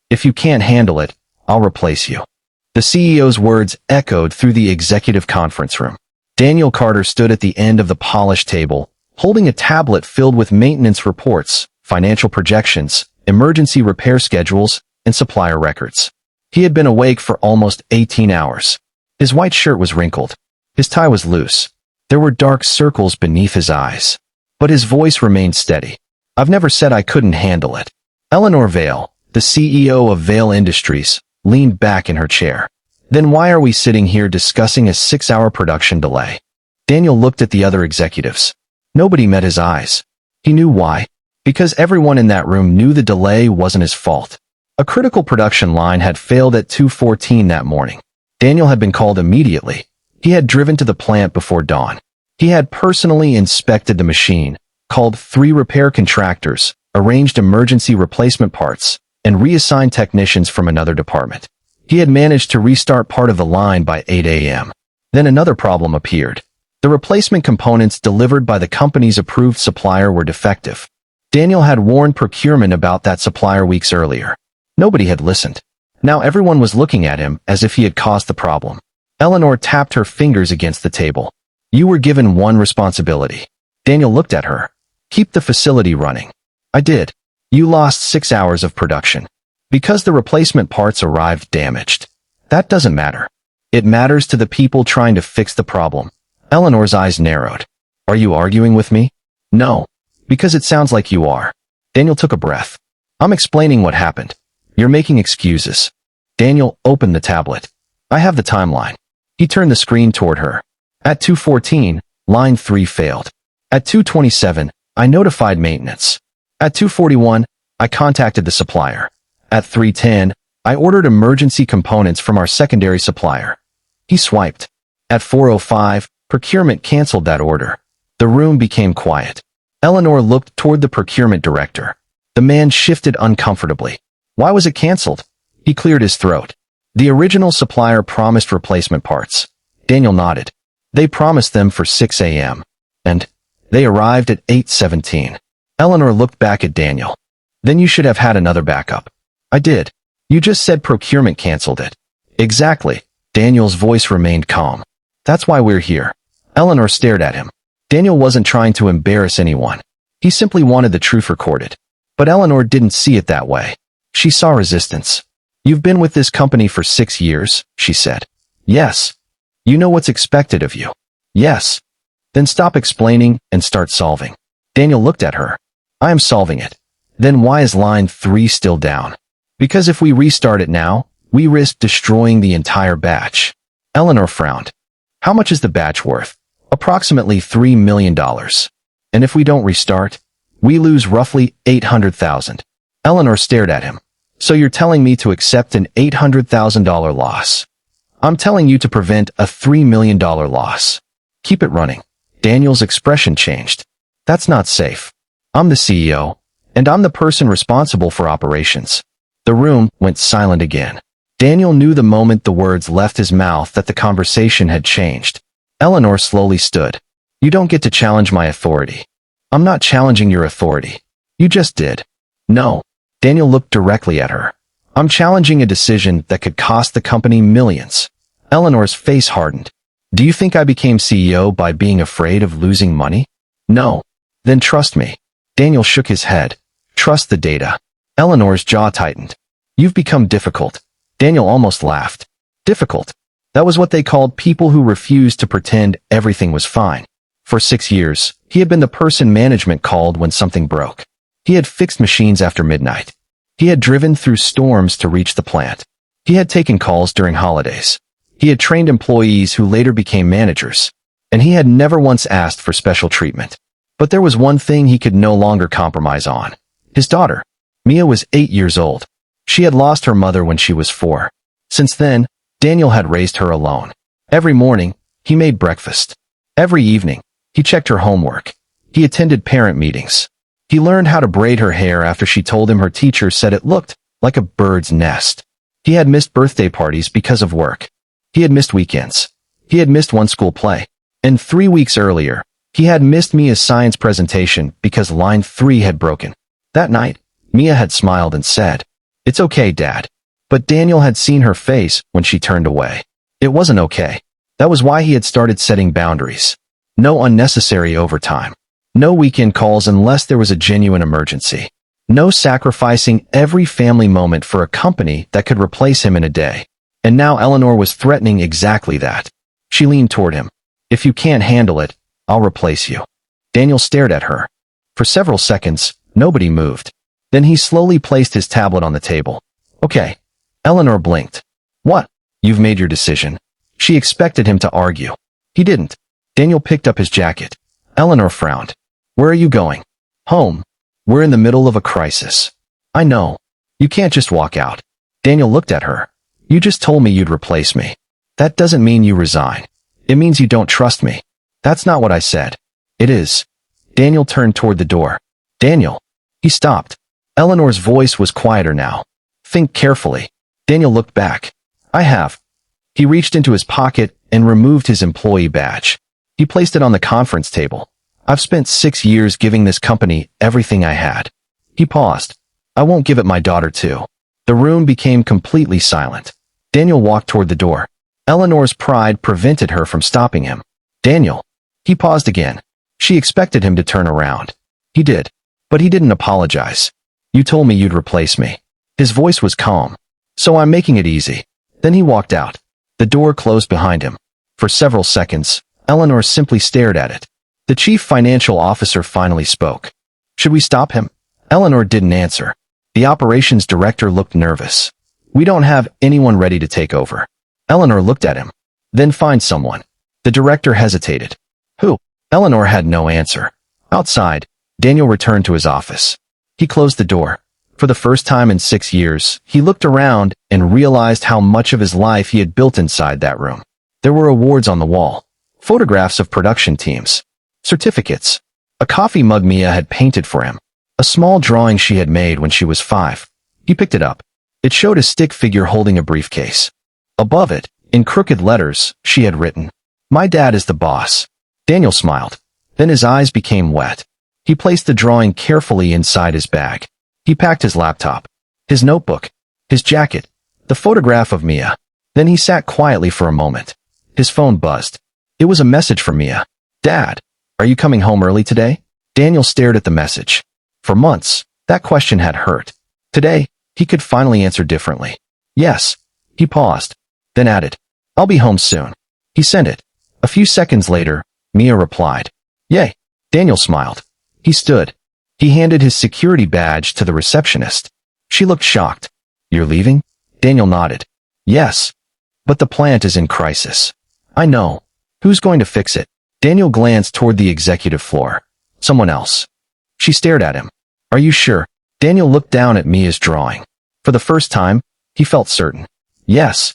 If you can't handle it, I'll replace you. The CEO's words echoed through the executive conference room. Daniel Carter stood at the end of the polished table, holding a tablet filled with maintenance reports, financial projections, emergency repair schedules, and supplier records. He had been awake for almost 18 hours. His white shirt was wrinkled. His tie was loose. There were dark circles beneath his eyes. But his voice remained steady. I've never said I couldn't handle it. Eleanor Vail, the CEO of Vail Industries, leaned back in her chair. Then why are we sitting here discussing a 6-hour production delay? Daniel looked at the other executives. Nobody met his eyes. He knew why. Because everyone in that room knew the delay wasn't his fault. A critical production line had failed at 2:14 that morning. Daniel had been called immediately. He had driven to the plant before dawn. He had personally inspected the machine, called 3 repair contractors, arranged emergency replacement parts, and reassigned technicians from another department. He had managed to restart part of the line by 8 a.m. Then another problem appeared. The replacement components delivered by the company's approved supplier were defective. Daniel had warned procurement about that supplier weeks earlier. Nobody had listened. Now everyone was looking at him as if he had caused the problem. Eleanor tapped her fingers against the table. You were given one responsibility. Daniel looked at her. Keep the facility running. I did. You lost 6 hours of production. Because the replacement parts arrived damaged. That doesn't matter. It matters to the people trying to fix the problem. Eleanor's eyes narrowed. Are you arguing with me? No. Because it sounds like you are. Daniel took a breath. I'm explaining what happened. You're making excuses. Daniel opened the tablet. I have the timeline. He turned the screen toward her. At 2:14, line 3 failed. At 2:27, I notified maintenance. At 2:41, I contacted the supplier. At 3:10, I ordered emergency components from our secondary supplier. He swiped. At 4:05, procurement canceled that order. The room became quiet. Eleanor looked toward the procurement director. The man shifted uncomfortably. Why was it canceled? He cleared his throat. The original supplier promised replacement parts. Daniel nodded. They promised them for 6 a.m. And they arrived at 8:17. Eleanor looked back at Daniel. Then you should have had another backup. I did. You just said procurement canceled it. Exactly. Daniel's voice remained calm. That's why we're here. Eleanor stared at him. Daniel wasn't trying to embarrass anyone. He simply wanted the truth recorded. But Eleanor didn't see it that way. She saw resistance. You've been with this company for 6 years, she said. Yes. You know what's expected of you. Yes. Then stop explaining and start solving. Daniel looked at her. I am solving it. Then why is line 3 still down? Because if we restart it now, we risk destroying the entire batch. Eleanor frowned. How much is the batch worth? Approximately $3 million. And if we don't restart, we lose roughly $800,000. Eleanor stared at him. So you're telling me to accept an $800,000 loss. I'm telling you to prevent a $3 million loss. Keep it running. Daniel's expression changed. That's not safe. I'm the CEO, and I'm the person responsible for operations. The room went silent again. Daniel knew the moment the words left his mouth that the conversation had changed. Eleanor slowly stood. You don't get to challenge my authority. I'm not challenging your authority. You just did. No. Daniel looked directly at her. I'm challenging a decision that could cost the company millions. Eleanor's face hardened. Do you think I became CEO by being afraid of losing money? No. Then trust me. Daniel shook his head. Trust the data. Eleanor's jaw tightened. You've become difficult. Daniel almost laughed. Difficult. That was what they called people who refused to pretend everything was fine. For 6 years, he had been the person management called when something broke. He had fixed machines after midnight. He had driven through storms to reach the plant. He had taken calls during holidays. He had trained employees who later became managers. And he had never once asked for special treatment. But there was one thing he could no longer compromise on. His daughter. Mia was 8 years old. She had lost her mother when she was 4. Since then, Daniel had raised her alone. Every morning, he made breakfast. Every evening, he checked her homework. He attended parent meetings. He learned how to braid her hair after she told him her teacher said it looked like a bird's nest. He had missed birthday parties because of work. He had missed weekends. He had missed one school play. And 3 weeks earlier, he had missed Mia's science presentation because line 3 had broken. That night, Mia had smiled and said, It's okay, Dad. But Daniel had seen her face when she turned away. It wasn't okay. That was why he had started setting boundaries. No unnecessary overtime. No weekend calls unless there was a genuine emergency. No sacrificing every family moment for a company that could replace him in a day. And now Eleanor was threatening exactly that. She leaned toward him. If you can't handle it, I'll replace you. Daniel stared at her. For several seconds, nobody moved. Then he slowly placed his tablet on the table. Okay. Eleanor blinked. What? You've made your decision. She expected him to argue. He didn't. Daniel picked up his jacket. Eleanor frowned. Where are you going? Home. We're in the middle of a crisis. I know. You can't just walk out. Daniel looked at her. You just told me you'd replace me. That doesn't mean you resign. It means you don't trust me. That's not what I said. It is. Daniel turned toward the door. Daniel. He stopped. Eleanor's voice was quieter now. Think carefully. Daniel looked back. I have. He reached into his pocket and removed his employee badge. He placed it on the conference table. I've spent 6 years giving this company everything I had. He paused. I won't give it my daughter too. The room became completely silent. Daniel walked toward the door. Eleanor's pride prevented her from stopping him. Daniel. He paused again. She expected him to turn around. He did. But he didn't apologize. You told me you'd replace me. His voice was calm. So I'm making it easy. Then he walked out. The door closed behind him. For several seconds, Eleanor simply stared at it. The chief financial officer finally spoke. Should we stop him? Eleanor didn't answer. The operations director looked nervous. We don't have anyone ready to take over. Eleanor looked at him. Then find someone. The director hesitated. Who? Eleanor had no answer. Outside, Daniel returned to his office. He closed the door. For the first time in 6 years, he looked around and realized how much of his life he had built inside that room. There were awards on the wall, photographs of production teams, certificates, a coffee mug Mia had painted for him, a small drawing she had made when she was 5. He picked it up. It showed a stick figure holding a briefcase. Above it, in crooked letters, she had written, My dad is the boss. Daniel smiled. Then his eyes became wet. He placed the drawing carefully inside his bag. He packed his laptop, his notebook, his jacket, the photograph of Mia. Then he sat quietly for a moment. His phone buzzed. It was a message from Mia. Dad, are you coming home early today? Daniel stared at the message. For months, that question had hurt. Today, he could finally answer differently. Yes. He paused, then added, I'll be home soon. He sent it. A few seconds later, Mia replied. Yay. Daniel smiled. He stood. He handed his security badge to the receptionist. She looked shocked. You're leaving? Daniel nodded. Yes. But the plant is in crisis. I know. Who's going to fix it? Daniel glanced toward the executive floor. Someone else. She stared at him. Are you sure? Daniel looked down at Mia's drawing. For the first time, he felt certain. Yes.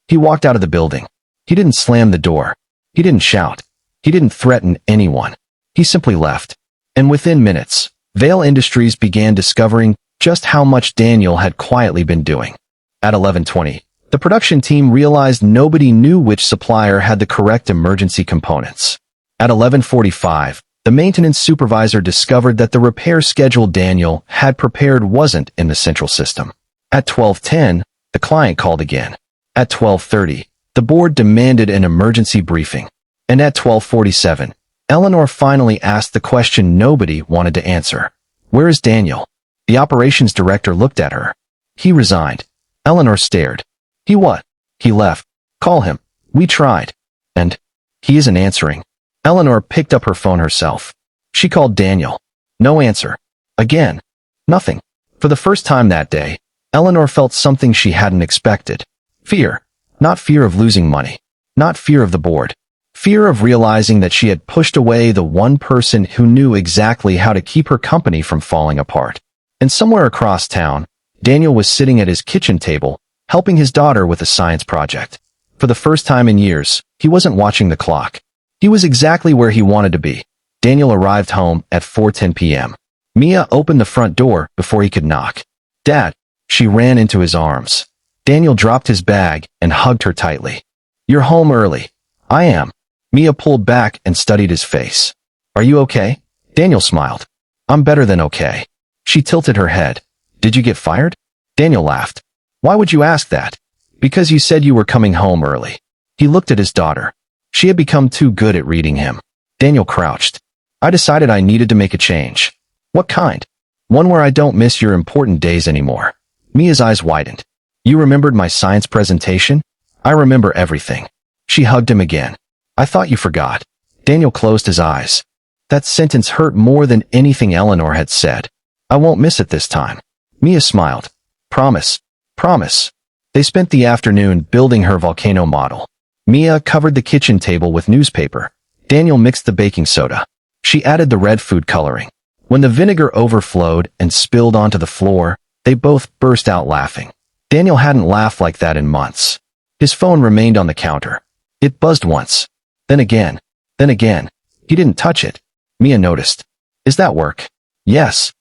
He walked out of the building. He didn't slam the door. He didn't shout. He didn't threaten anyone. He simply left. And within minutes, Vale Industries began discovering just how much Daniel had quietly been doing. At 11:20, the production team realized nobody knew which supplier had the correct emergency components. At 11:45, the maintenance supervisor discovered that the repair schedule Daniel had prepared wasn't in the central system. At 12:10, the client called again. At 12:30, the board demanded an emergency briefing. And at 12:47, Eleanor finally asked the question nobody wanted to answer. Where is Daniel? The operations director looked at her. He resigned. Eleanor stared. He what? He left. Call him. We tried. And he isn't answering. Eleanor picked up her phone herself. She called Daniel. No answer. Again. Nothing. For the first time that day, Eleanor felt something she hadn't expected. Fear. Not fear of losing money. Not fear of the board. Fear of realizing that she had pushed away the one person who knew exactly how to keep her company from falling apart. And somewhere across town, Daniel was sitting at his kitchen table, helping his daughter with a science project. For the first time in years, he wasn't watching the clock. He was exactly where he wanted to be. Daniel arrived home at 4:10 p.m. Mia opened the front door before he could knock. Dad. She ran into his arms. Daniel dropped his bag and hugged her tightly. You're home early. I am. Mia pulled back and studied his face. Are you okay? Daniel smiled. I'm better than okay. She tilted her head. Did you get fired? Daniel laughed. Why would you ask that? Because you said you were coming home early. He looked at his daughter. She had become too good at reading him. Daniel crouched. I decided I needed to make a change. What kind? One where I don't miss your important days anymore. Mia's eyes widened. You remembered my science presentation? I remember everything. She hugged him again. I thought you forgot. Daniel closed his eyes. That sentence hurt more than anything Eleanor had said. I won't miss it this time. Mia smiled. Promise. Promise. They spent the afternoon building her volcano model. Mia covered the kitchen table with newspaper. Daniel mixed the baking soda. She added the red food coloring. When the vinegar overflowed and spilled onto the floor, they both burst out laughing. Daniel hadn't laughed like that in months. His phone remained on the counter. It buzzed once. Then again. Then again. He didn't touch it. Mia noticed. Is that work? Yes.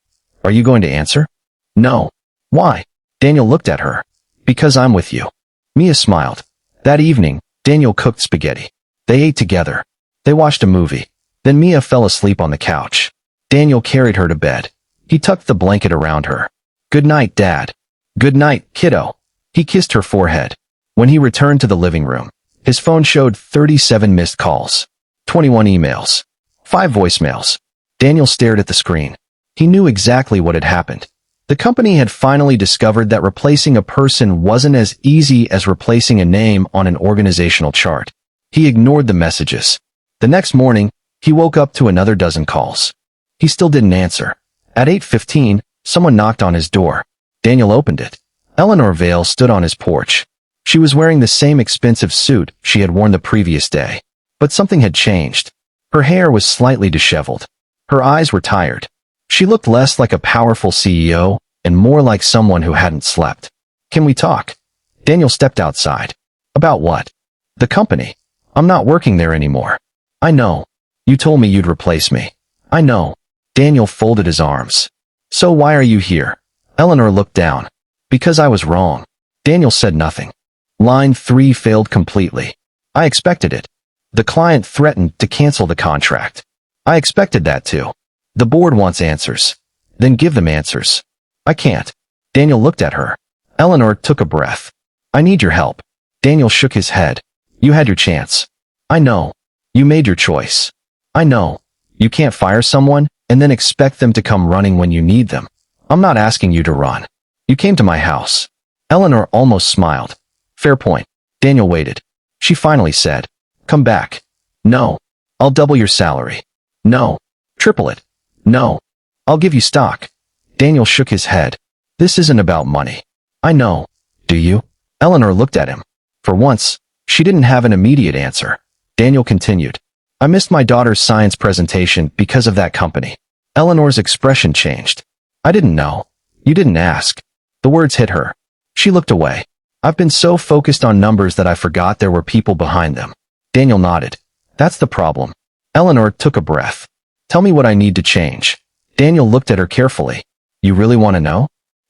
Are you going to answer? No. Why? Daniel looked at her. Because I'm with you. Mia smiled. That evening, Daniel cooked spaghetti. They ate together. They watched a movie. Then Mia fell asleep on the couch. Daniel carried her to bed. He tucked the blanket around her. Good night, Dad. Good night, kiddo. He kissed her forehead. When he returned to the living room, his phone showed 37 missed calls, 21 emails, 5 voicemails. Daniel stared at the screen. He knew exactly what had happened. The company had finally discovered that replacing a person wasn't as easy as replacing a name on an organizational chart. He ignored the messages. The next morning, he woke up to another dozen calls. He still didn't answer. At 8:15, someone knocked on his door. Daniel opened it. Eleanor Vale stood on his porch. She was wearing the same expensive suit she had worn the previous day. But something had changed. Her hair was slightly disheveled. Her eyes were tired. She looked less like a powerful CEO and more like someone who hadn't slept. Can we talk? Daniel stepped outside. About what? The company. I'm not working there anymore. I know. You told me you'd replace me. I know. Daniel folded his arms. So why are you here? Eleanor looked down. Because I was wrong. Daniel said nothing. Line 3 failed completely. I expected it. The client threatened to cancel the contract. I expected that too. The board wants answers. Then give them answers. I can't. Daniel looked at her. Eleanor took a breath. I need your help. Daniel shook his head. You had your chance. I know. You made your choice. I know. You can't fire someone and then expect them to come running when you need them. I'm not asking you to run. You came to my house. Eleanor almost smiled. Fair point. Daniel waited. She finally said, come back. No. I'll double your salary. No. Triple it. No. I'll give you stock. Daniel shook his head. This isn't about money. I know. Do you? Eleanor looked at him. For once, she didn't have an immediate answer. Daniel continued. I missed my daughter's science presentation because of that company. Eleanor's expression changed. I didn't know. You didn't ask. The words hit her. She looked away. I've been so focused on numbers that I forgot there were people behind them. Daniel nodded. That's the problem. Eleanor took a breath. Tell me what I need to change. Daniel looked at her carefully. You really want to know?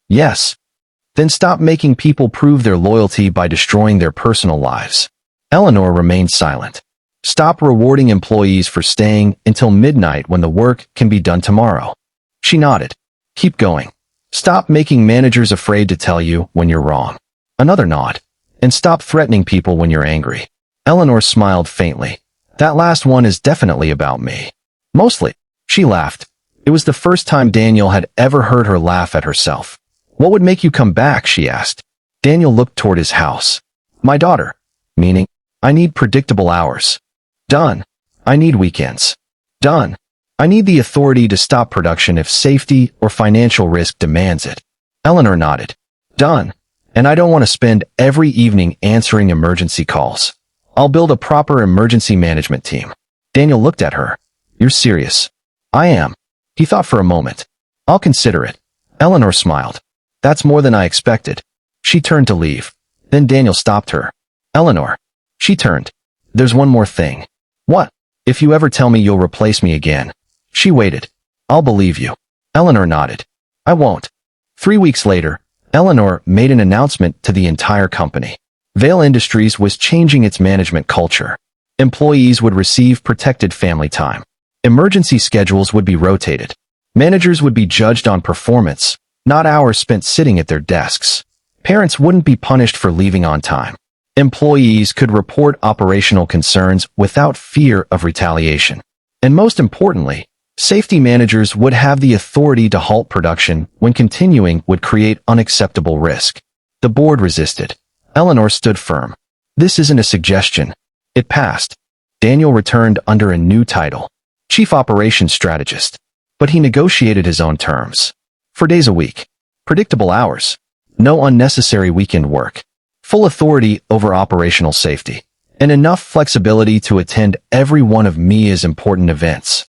Yes. Then stop making people prove their loyalty by destroying their personal lives. Eleanor remained silent. Stop rewarding employees for staying until midnight when the work can be done tomorrow. She nodded. Keep going. Stop making managers afraid to tell you when you're wrong. Another nod. And stop threatening people when you're angry. Eleanor smiled faintly. That last one is definitely about me. Mostly. She laughed. It was the first time Daniel had ever heard her laugh at herself. What would make you come back? She asked. Daniel looked toward his house. My daughter. Meaning, I need predictable hours. Done. I need weekends. Done. I need the authority to stop production if safety or financial risk demands it. Eleanor nodded. Done. And I don't want to spend every evening answering emergency calls. I'll build a proper emergency management team. Daniel looked at her. You're serious? I am. He thought for a moment. I'll consider it. Eleanor smiled. That's more than I expected. She turned to leave. Then Daniel stopped her. Eleanor. She turned. There's one more thing. What? If you ever tell me you'll replace me again. She waited. I'll believe you. Eleanor nodded. I won't. 3 weeks later, Eleanor made an announcement to the entire company. Vale Industries was changing its management culture. Employees would receive protected family time. Emergency schedules would be rotated. Managers would be judged on performance, not hours spent sitting at their desks. Parents wouldn't be punished for leaving on time. Employees could report operational concerns without fear of retaliation. And most importantly, safety managers would have the authority to halt production when continuing would create unacceptable risk. The board resisted. Eleanor stood firm. This isn't a suggestion. It passed. Daniel returned under a new title, Chief Operations Strategist. But he negotiated his own terms. 4 days a week. Predictable hours. No unnecessary weekend work. Full authority over operational safety. And enough flexibility to attend every one of Mia's important events.